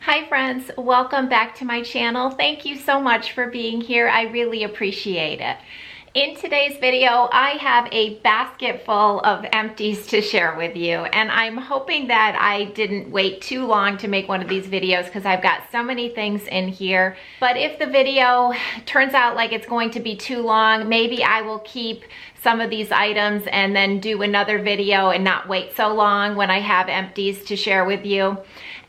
Hi friends, welcome back to my channel. Thank you so much for being here. I really appreciate it. In today's video, I have a basket full of empties to share with you, and I'm hoping that I didn't wait too long to make one of these videos because I've got so many things in here. But if the video turns out like it's going to be too long, maybe I will keep some of these items and then do another video and not wait so long when I have empties to share with you.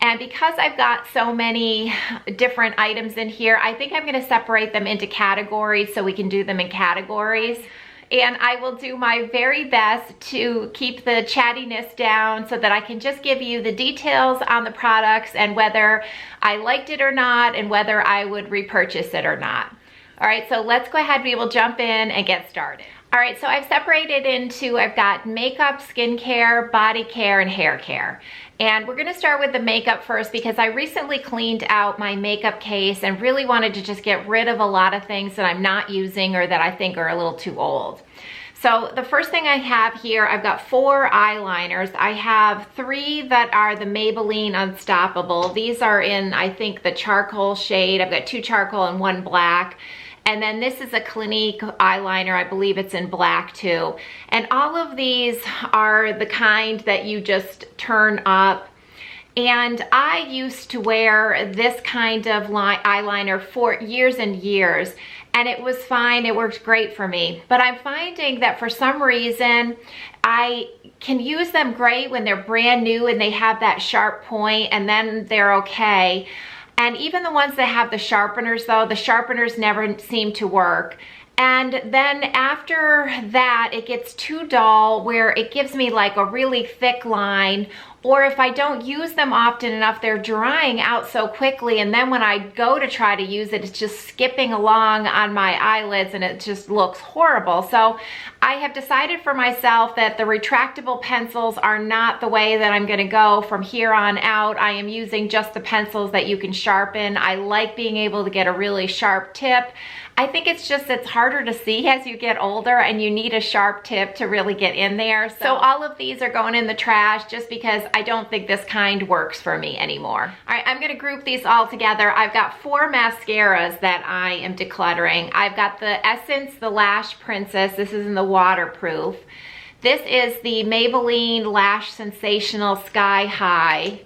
And because I've got so many different items in here, I think I'm gonna separate them into categories so we can do them in categories. And I will do my very best to keep the chattiness down so that I can just give you the details on the products and whether I liked it or not and whether I would repurchase it or not. All right, so let's go ahead, we will jump in and get started. All right, so I've separated into, I've got makeup, skincare, body care, and hair care. And we're gonna start with the makeup first because I recently cleaned out my makeup case and really wanted to just get rid of a lot of things that I'm not using or that I think are a little too old. So the first thing I have here, I've got 4 eyeliners. I have 3 that are the Maybelline Unstoppable. These are in, I think, the charcoal shade. I've got 2 charcoal and 1 black. And then this is a Clinque eyeliner. I believe it's in black too. And all of these are the kind that you just turn up. And I used to wear this kind of eyeliner for years and years, and it was fine. It worked great for me. But I'm finding that for some reason, I can use them great when they're brand new and they have that sharp point, and then they're okay. And even the ones that have the sharpeners though, the sharpeners never seem to work. And then after that, it gets too dull where it gives me like a really thick line, or if I don't use them often enough, they're drying out so quickly, and then when I go to try to use it, it's just skipping along on my eyelids and it just looks horrible. So I have decided for myself that the retractable pencils are not the way that I'm gonna go from here on out. I am using just the pencils that you can sharpen. I like being able to get a really sharp tip. I think it's just, it's harder to see as you get older and you need a sharp tip to really get in there. So all of these are going in the trash just because I don't think this kind works for me anymore. All right, I'm gonna group these all together. I've got 4 mascaras that I am decluttering. I've got the Essence, the Lash Princess. This is in the waterproof. This is the Maybelline Lash Sensational Sky High.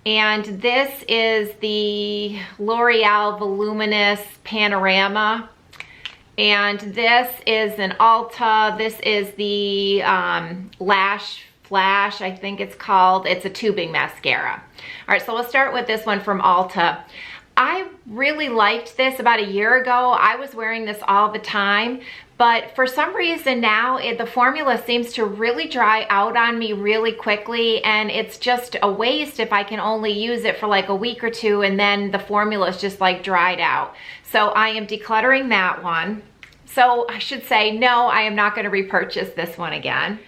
And this is the L'Oreal Voluminous Panorama. And this is an Ulta. This is the Lash Flash, I think it's called. It's a tubing mascara. All right, so we'll start with this one from Ulta. I really liked this about a year ago. I was wearing this all the time, but for some reason now the formula seems to really dry out on me really quickly, and it's just a waste if I can only use it for like a week or 2 and then the formula is just like dried out. So I am decluttering that one. So I should say, no, I am not going to repurchase this one again.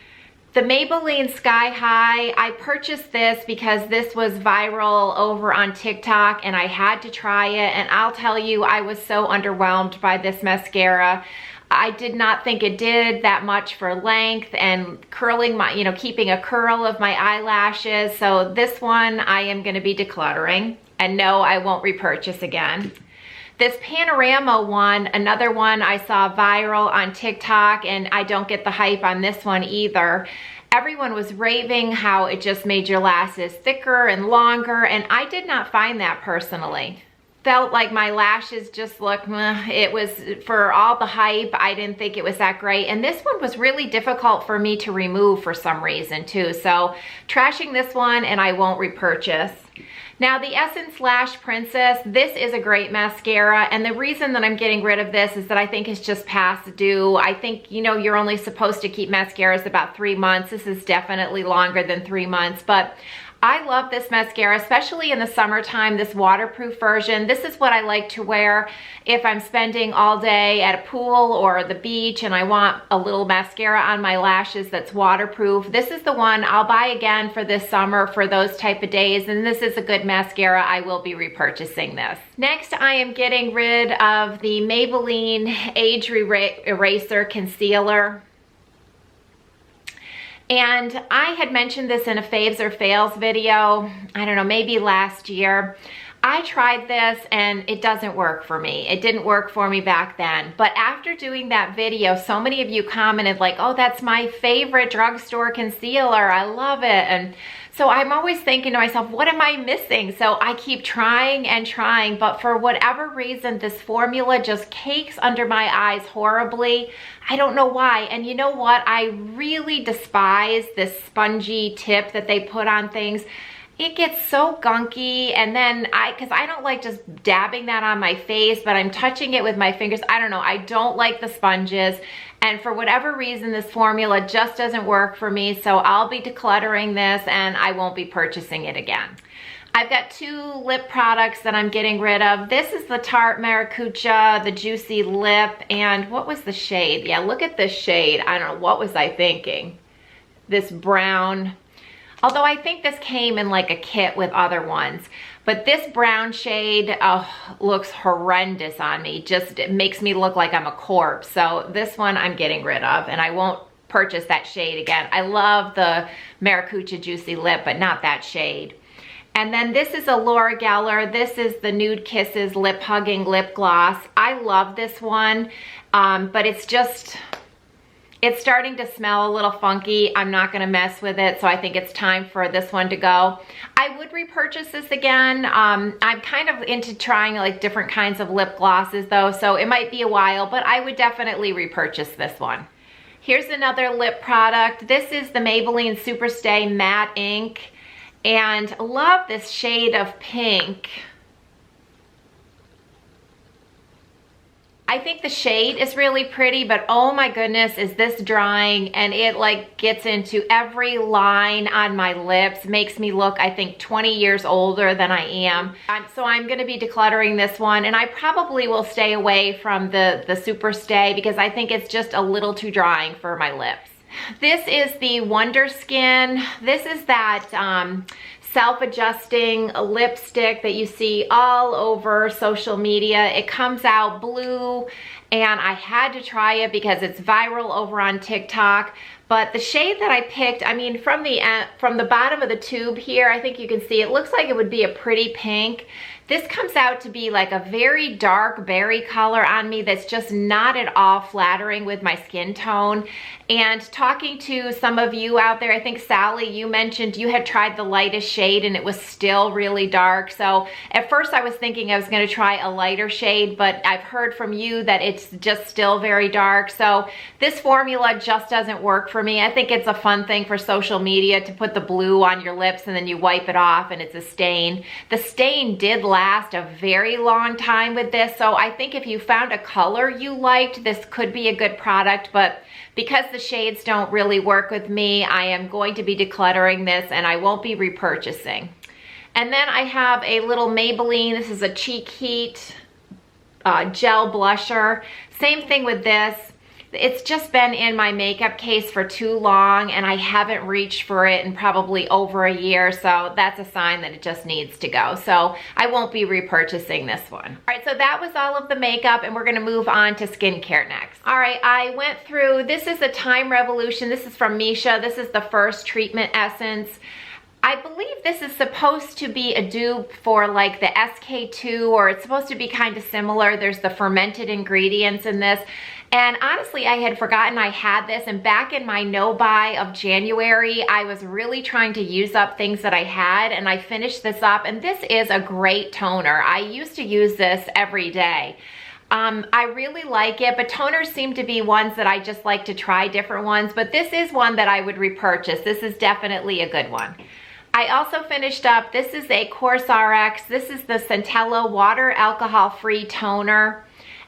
The Maybelline Sky High, I purchased this because this was viral over on TikTok and I had to try it, and I'll tell you, I was so underwhelmed by this mascara. I did not think it did that much for length and curling my, you know, keeping a curl of my eyelashes. So this one I am going to be decluttering, and no, I won't repurchase again. This Panorama one, another one I saw viral on TikTok, and I don't get the hype on this one either. Everyone was raving how it just made your lashes thicker and longer, and I did not find that personally. Felt like my lashes just looked, it was for all the hype, I didn't think it was that great. And this one was really difficult for me to remove for some reason too. So trashing this one, and I won't repurchase. Now the Essence Lash Princess, this is a great mascara, and the reason that I'm getting rid of this is that I think it's just past due. I think, you know, you're only supposed to keep mascaras about 3 months. This is definitely longer than 3 months, but I love this mascara, especially in the summertime, this waterproof version. This is what I like to wear if I'm spending all day at a pool or the beach and I want a little mascara on my lashes that's waterproof. This is the one I'll buy again for this summer for those type of days, and this is a good mascara. I will be repurchasing this. Next, I am getting rid of the Maybelline Age Eraser Concealer. And I had mentioned this in a faves or fails video, I don't know, maybe last year. I tried this and it doesn't work for me. It didn't work for me back then. But after doing that video, so many of you commented like, oh, that's my favorite drugstore concealer. I love it. And so I'm always thinking to myself, what am I missing? So I keep trying and trying, but for whatever reason, this formula just cakes under my eyes horribly. I don't know why. And you know what? I really despise this spongy tip that they put on things. It gets so gunky, and then because I don't like just dabbing that on my face, but I'm touching it with my fingers. I don't know, I don't like the sponges, and for whatever reason, this formula just doesn't work for me, so I'll be decluttering this and I won't be purchasing it again. I've got 2 lip products that I'm getting rid of. This is the Tarte Maracuja, the Juicy Lip, and what was the shade? Yeah, look at this shade. I don't know, what was I thinking? This brown. Although I think this came in like a kit with other ones. But this brown shade looks horrendous on me. Just it makes me look like I'm a corpse. So this one I'm getting rid of, and I won't purchase that shade again. I love the Maracuja Juicy Lip, but not that shade. And then this is a Laura Geller. This is the Nude Kisses Lip Hugging Lip Gloss. I love this one, but it's starting to smell a little funky. I'm not gonna mess with it, so I think it's time for this one to go. I would repurchase this again. I'm kind of into trying like different kinds of lip glosses though, so it might be a while, but I would definitely repurchase this one. Here's another lip product. This is the Maybelline Superstay Matte Ink, and love this shade of pink. I think the shade is really pretty, but oh my goodness, is this drying, and it like gets into every line on my lips, makes me look, I think, 20 years older than I am. So I'm gonna be decluttering this one, and I probably will stay away from the Superstay because I think it's just a little too drying for my lips. This is the Wonder Skin. This is that self-adjusting lipstick that you see all over social media. It comes out blue, and I had to try it because it's viral over on TikTok. But the shade that I picked, I mean, from the bottom of the tube here, I think you can see it looks like it would be a pretty pink. This comes out to be like a very dark berry color on me that's just not at all flattering with my skin tone. And talking to some of you out there, I think Sally, you mentioned you had tried the lightest shade and it was still really dark. So at first I was thinking I was gonna try a lighter shade, but I've heard from you that it's just still very dark. So this formula just doesn't work for me. I think it's a fun thing for social media to put the blue on your lips and then you wipe it off and it's a stain. The stain did last a very long time with this, so I think if you found a color you liked, this could be a good product, but because the shades don't really work with me, I am going to be decluttering this and I won't be repurchasing. And then I have a little Maybelline, this is a Cheek Heat gel blusher. Same thing with this. It's just been in my makeup case for too long and I haven't reached for it in probably over a year, so that's a sign that it just needs to go. So I won't be repurchasing this one. All right, so that was all of the makeup, and we're gonna move on to skincare next. All right, I went through, this is the Time Revolution. This is from Missha. This is the first treatment essence. I believe this is supposed to be a dupe for like the SK2, or it's supposed to be kind of similar. There's the fermented ingredients in this. And honestly, I had forgotten I had this, and back in my no-buy of January, I was really trying to use up things that I had, and I finished this up, and this is a great toner. I used to use this every day. I really like it, but toners seem to be ones that I just like to try different ones, but this is one that I would repurchase. This is definitely a good one. I also finished up, this is a CORSRX. This is the Centella Water Alcohol-Free Toner.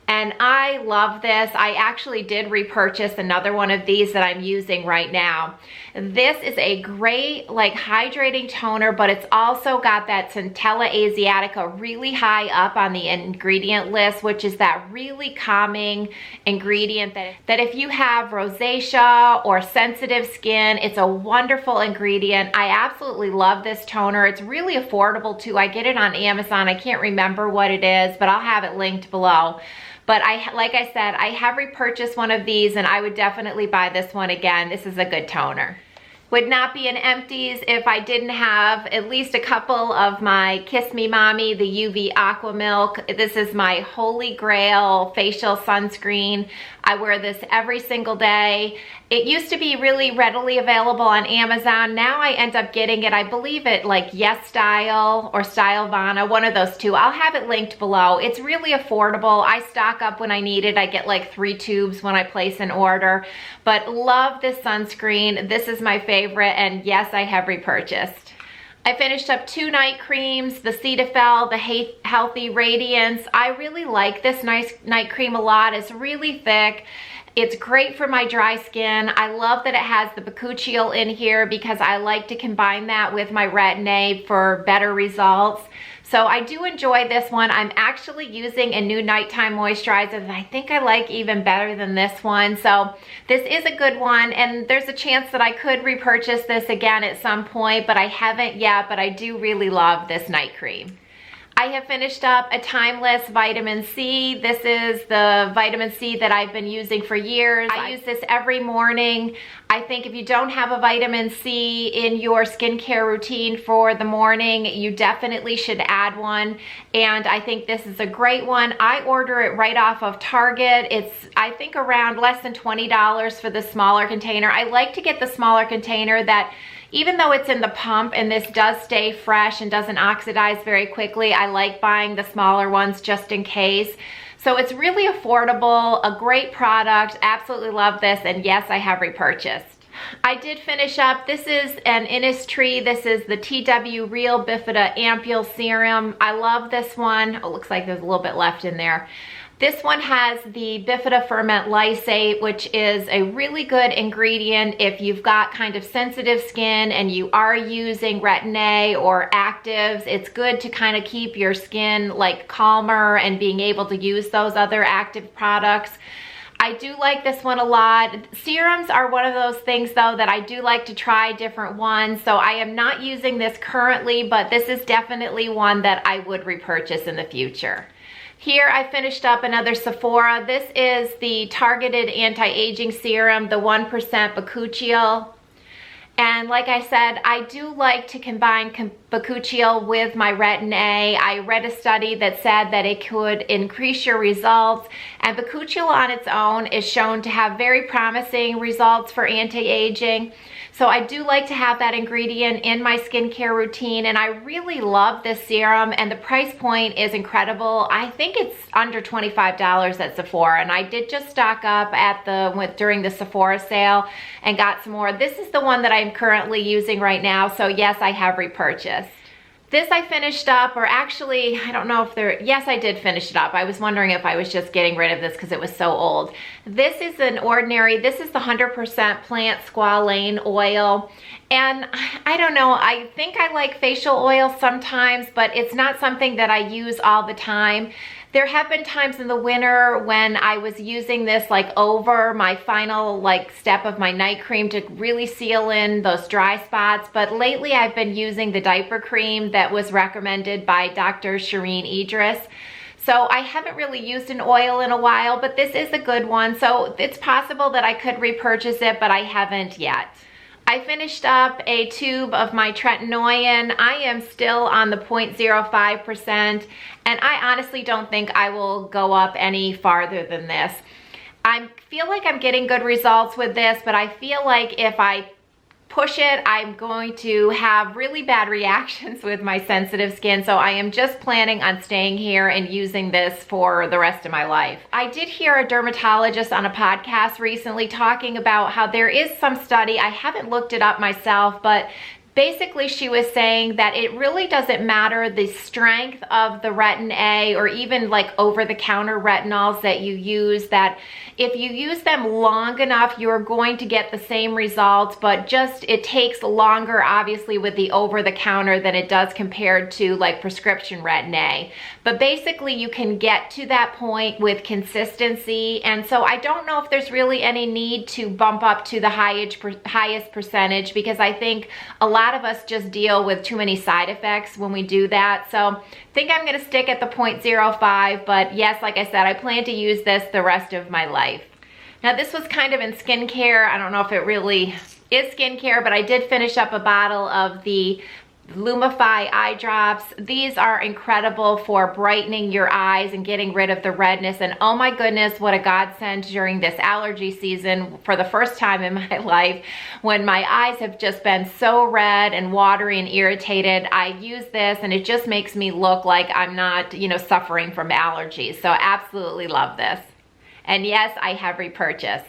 And I love this. I actually did repurchase another one of these that I'm using right now. This is a great like hydrating toner, but it's also got that Centella Asiatica really high up on the ingredient list, which is that really calming ingredient that if you have rosacea or sensitive skin, it's a wonderful ingredient. I absolutely love this toner. It's really affordable too. I get it on Amazon. I can't remember what it is, but I'll have it linked below. But like I said, I have repurchased one of these and I would definitely buy this one again. This is a good toner. Would not be an Empties if I didn't have at least a couple of my Kissme Mommy, the UV Aqua Milk. This is my holy grail facial sunscreen. I wear this every single day. It used to be really readily available on Amazon. Now I end up getting it, I believe it like Yes Style or Stylevana, one of those two. I'll have it linked below. It's really affordable. I stock up when I need it. I get like 3 tubes when I place an order. But love this sunscreen. This is my favorite, and yes, I have repurchased. I finished up 2 night creams, the Cetaphil, the Healthy Radiance. I really like this night cream a lot. It's really thick. It's great for my dry skin. I love that it has the Bakuchiol in here because I like to combine that with my Retin-A for better results. So I do enjoy this one. I'm actually using a new nighttime moisturizer that I think I like even better than this one. So this is a good one, and there's a chance that I could repurchase this again at some point, but I haven't yet, but I do really love this night cream. I have finished up a Timeless Vitamin C. This is the vitamin C that I've been using for years. I use this every morning. I think if you don't have a vitamin C in your skincare routine for the morning, you definitely should add one. And I think this is a great one. I order it right off of Target. It's, I think, around less than $20 for the smaller container. I like to get the smaller container that, even though it's in the pump and this does stay fresh and doesn't oxidize very quickly, I like buying the smaller ones just in case. So it's really affordable, a great product, absolutely love this, and yes, I have repurchased. I did finish up, this is an Isntree, this is the TW Real Bifida Ampoule Serum. I love this one. Oh, looks like there's a little bit left in there. This one has the Bifida ferment lysate, which is a really good ingredient if you've got kind of sensitive skin and you are using Retin-A or actives. It's good to kind of keep your skin like calmer and being able to use those other active products. I do like this one a lot. Serums are one of those things though that I do like to try different ones. So I am not using this currently, but this is definitely one that I would repurchase in the future. Here I finished up another Sephora. This is the Targeted Anti-Aging Serum, the 1% Bakuchiol. And like I said, I do like to combine Bakuchiol with my Retin-A. I read a study that said that it could increase your results, and Bakuchiol on its own is shown to have very promising results for anti-aging. So I do like to have that ingredient in my skincare routine, and I really love this serum, and the price point is incredible. I think it's under $25 at Sephora, and I did just stock up at during the Sephora sale and got some more. This is the one that I'm currently using right now, so yes, I have repurchased. This I finished up, or actually, I don't know if yes, I did finish it up. I was wondering if I was just getting rid of this because it was so old. This is an ordinary, this is the 100% plant squalane oil. And I don't know, I think I like facial oil sometimes, but it's not something that I use all the time. There have been times in the winter when I was using this like over my final like step of my night cream to really seal in those dry spots, but lately I've been using the diaper cream that was recommended by Dr. Shireen Idris. So I haven't really used an oil in a while, but this is a good one. So it's possible that I could repurchase it, but I haven't yet. I finished up a tube of my tretinoin. I am still on the 0.05%, and I honestly don't think I will go up any farther than this. I feel like I'm getting good results with this, but I feel like if I push it, I'm going to have really bad reactions with my sensitive skin, so I am just planning on staying here and using this for the rest of my life. I did hear a dermatologist on a podcast recently talking about how there is some study, I haven't looked it up myself, but basically she was saying that it really doesn't matter the strength of the Retin-A or even like over-the-counter retinols that you use, that if you use them long enough, you're going to get the same results, but just it takes longer obviously with the over-the-counter than it does compared to like prescription Retin-A. But basically you can get to that point with consistency, and so I don't know if there's really any need to bump up to the highest percentage, because I think a lot of us just deal with too many side effects when we do that. So I think I'm gonna stick at the 0.05, but yes, like I said, I plan to use this the rest of my life. Now this was kind of in skincare. I don't know if it really is skincare, but I did finish up a bottle of the Lumify eye drops. These are incredible for brightening your eyes and getting rid of the redness, and oh my goodness, what a godsend during this allergy season for the first time in my life when my eyes have just been so red and watery and irritated. I use this and it just makes me look like I'm not, you know, suffering from allergies. So absolutely love this. And yes, I have repurchased.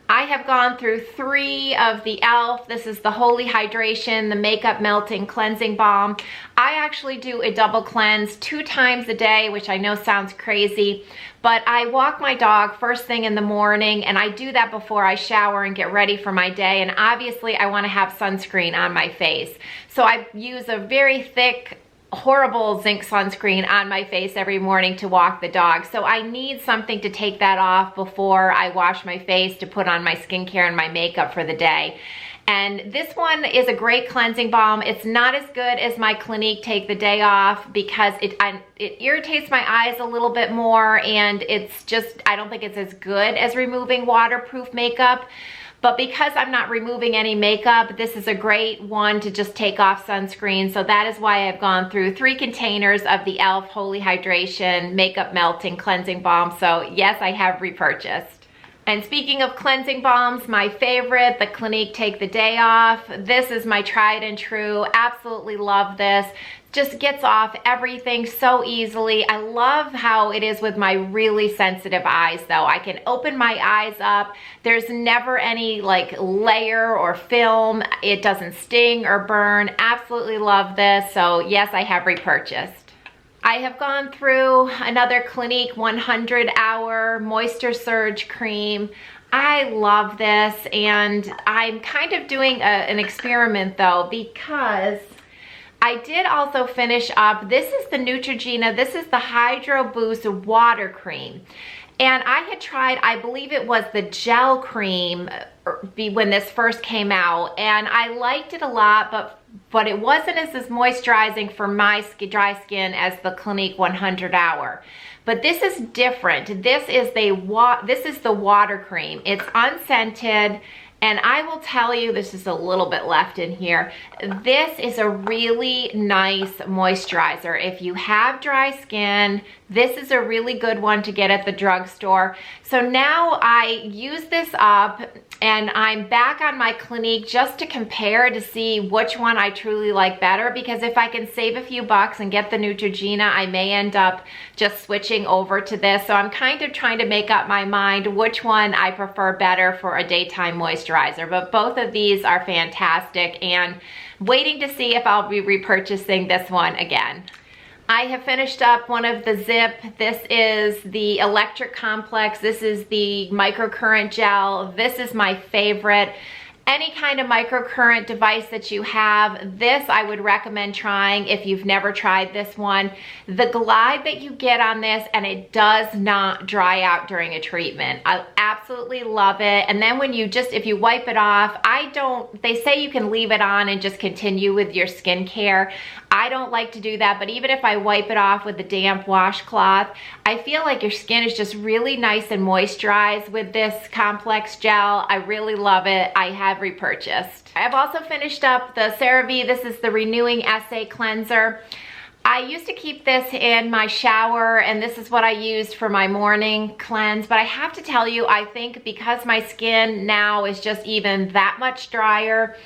I have gone through 3 of the e.l.f. This is the Holy Hydration, the Makeup Melting Cleansing Balm. I actually do a double cleanse 2 times a day, which I know sounds crazy, but I walk my dog first thing in the morning, and I do that before I shower and get ready for my day. And obviously I want to have sunscreen on my face. So I use a very thick, horrible zinc sunscreen on my face every morning to walk the dog. So I need something to take that off before I wash my face to put on my skincare and my makeup for the day. And this one is a great cleansing balm. It's not as good as my Clinique Take the Day Off because it irritates my eyes a little bit more, and it's just, I don't think it's as good as removing waterproof makeup. But because I'm not removing any makeup, this is a great one to just take off sunscreen. So that is why I've gone through 3 containers of the e.l.f. Holy Hydration Makeup Melting Cleansing Balm. So yes, I have repurchased. And speaking of cleansing balms, my favorite, the Clinique Take the Day Off. This is my tried and true. Absolutely love this. Just gets off everything so easily. I love how it is with my really sensitive eyes though. I can open my eyes up. There's never any like layer or film. It doesn't sting or burn. Absolutely love this. So yes, I have repurchased. I have gone through another Clinique 100 Hour Moisture Surge Cream. I love this, and I'm kind of doing an experiment though, because I did also finish up, this is the Neutrogena, this is the Hydro Boost Water Cream. And I had tried, I believe it was the gel cream when this first came out, and I liked it a lot, but it wasn't as moisturizing for my dry skin as the Clinique 100 Hour. But this is different. This is the water cream. It's unscented. And I will tell you, this is a little bit left in here. This is a really nice moisturizer. If you have dry skin, this is a really good one to get at the drugstore. So now I use this up, and I'm back on my Clinique just to compare to see which one I truly like better, because if I can save a few bucks and get the Neutrogena, I may end up just switching over to this. So I'm kind of trying to make up my mind which one I prefer better for a daytime moisturizer. But both of these are fantastic, and waiting to see if I'll be repurchasing this one again. I have finished up one of the Zip. This is the Electric Complex. This is the microcurrent gel. This is my favorite. Any kind of microcurrent device that you have, this I would recommend trying if you've never tried this one. The glide that you get on this, and it does not dry out during a treatment. I absolutely love it. And then when you if you wipe it off, they say you can leave it on and just continue with your skincare. I don't like to do that, but even if I wipe it off with a damp washcloth, I feel like your skin is just really nice and moisturized with this complex gel. I really love it. I have repurchased. I've also finished up the CeraVe. This is the Renewing Essay Cleanser. I used to keep this in my shower, and this is what I used for my morning cleanse, but I have to tell you, I think because my skin now is just even that much drier,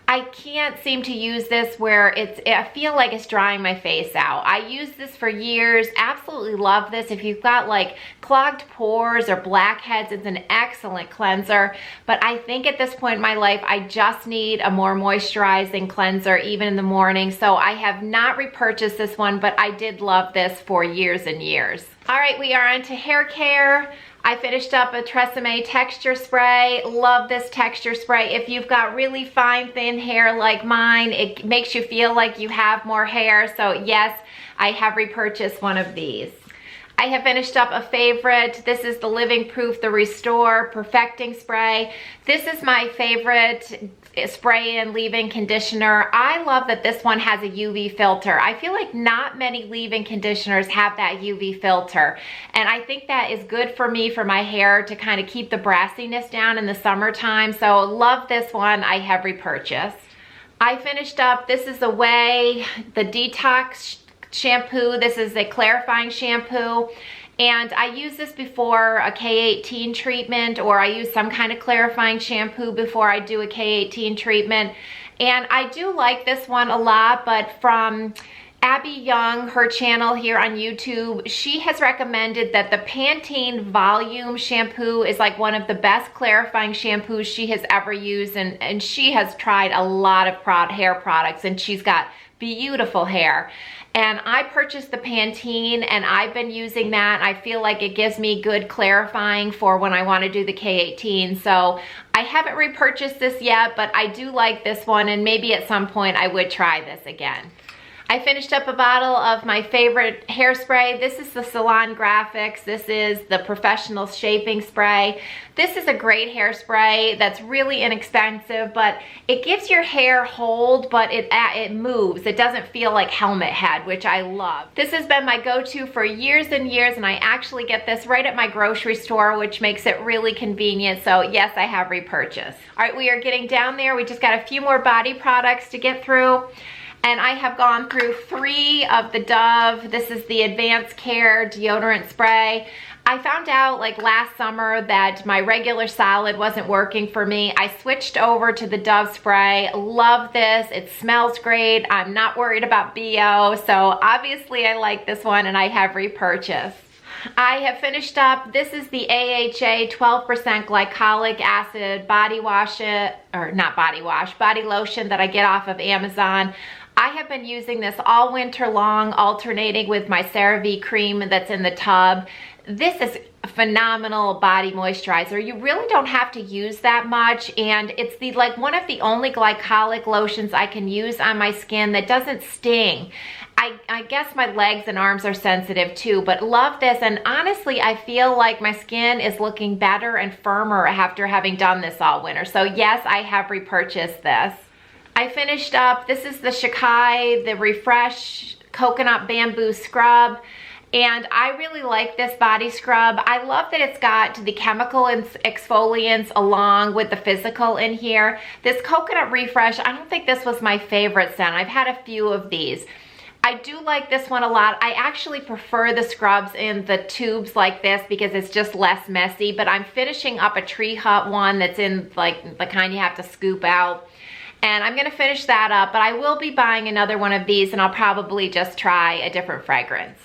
I can't seem to use this where I feel like it's drying my face out. I used this for years, absolutely love this. If you've got like clogged pores or blackheads, it's an excellent cleanser. But I think at this point in my life, I just need a more moisturizing cleanser, even in the morning. So I have not repurchased this one, but I did love this for years and years. All right, we are on to hair care. I finished up a Tresemme texture spray. Love this texture spray. If you've got really fine, thin hair like mine, it makes you feel like you have more hair. So yes, I have repurchased one of these. I have finished up a favorite. This is the Living Proof, the Restore Perfecting Spray. This is my favorite. spray-in leave-in conditioner. I love that this one has a UV filter. I feel like not many leave-in conditioners have that UV filter, and I think that is good for me, for my hair, to kind of keep the brassiness down in the summertime. So love this one. I have repurchased. I finished up, this is the Detox shampoo. This is a clarifying shampoo. And I use this before a K18 treatment, or I use some kind of clarifying shampoo before I do a K18 treatment. And I do like this one a lot, but from Abby Young, her channel here on YouTube, she has recommended that the Pantene Volume shampoo is like one of the best clarifying shampoos she has ever used. And she has tried a lot of hair products, and she's got beautiful hair. And I purchased the Pantene, and I've been using that. I feel like it gives me good clarifying for when I want to do the K18. So I haven't repurchased this yet, but I do like this one, and maybe at some point I would try this again. I finished up a bottle of my favorite hairspray. This is the Salon Graphics. This is the Professional Shaping Spray. This is a great hairspray that's really inexpensive, but it gives your hair hold, but it moves. It doesn't feel like helmet head, which I love. This has been my go-to for years and years, and I actually get this right at my grocery store, which makes it really convenient. So yes, I have repurchased. All right, we are getting down there. We just got a few more body products to get through. And I have gone through 3 of the Dove. This is the Advanced Care deodorant spray. I found out like last summer that my regular solid wasn't working for me. I switched over to the Dove spray. Love this. It smells great. I'm not worried about BO. So obviously I like this one, and I have repurchased. I have finished up, this is the AHA 12% glycolic acid body wash, body lotion that I get off of Amazon. I have been using this all winter long, alternating with my CeraVe cream that's in the tub. This is a phenomenal body moisturizer. You really don't have to use that much, and it's one of the only glycolic lotions I can use on my skin that doesn't sting. I guess my legs and arms are sensitive too, but love this. And honestly, I feel like my skin is looking better and firmer after having done this all winter. So yes, I have repurchased this. I finished up, this is the Shikai, the Refresh Coconut Bamboo Scrub. And I really like this body scrub. I love that it's got the chemical exfoliants along with the physical in here. This Coconut Refresh, I don't think this was my favorite scent. I've had a few of these. I do like this one a lot. I actually prefer the scrubs in the tubes like this because it's just less messy, but I'm finishing up a Tree Hut one that's in like the kind you have to scoop out. And I'm gonna finish that up, but I will be buying another one of these, and I'll probably just try a different fragrance.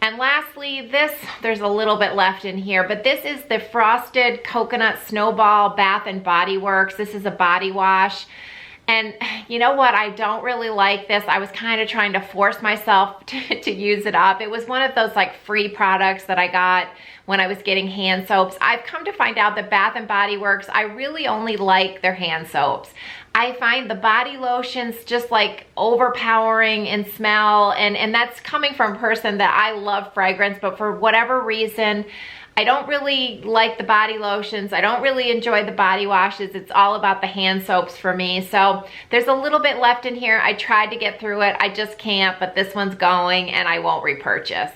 And lastly, there's a little bit left in here, but this is the Frosted Coconut Snowball Bath & Body Works. This is a body wash. And you know what? I don't really like this. I was kind of trying to force myself to use it up. It was one of those like free products that I got when I was getting hand soaps. I've come to find out that Bath & Body Works, I really only like their hand soaps. I find the body lotions just like overpowering in smell, and that's coming from a person that I love fragrance, but for whatever reason, I don't really like the body lotions. I don't really enjoy the body washes. It's all about the hand soaps for me. So there's a little bit left in here. I tried to get through it. I just can't, but this one's going, and I won't repurchase.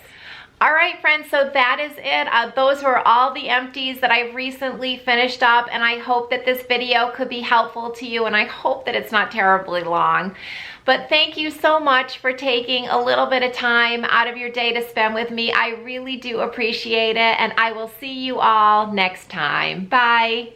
All right, friends, so that is it. Those were all the empties that I've recently finished up, and I hope that this video could be helpful to you, and I hope that it's not terribly long. But thank you so much for taking a little bit of time out of your day to spend with me. I really do appreciate it, and I will see you all next time. Bye.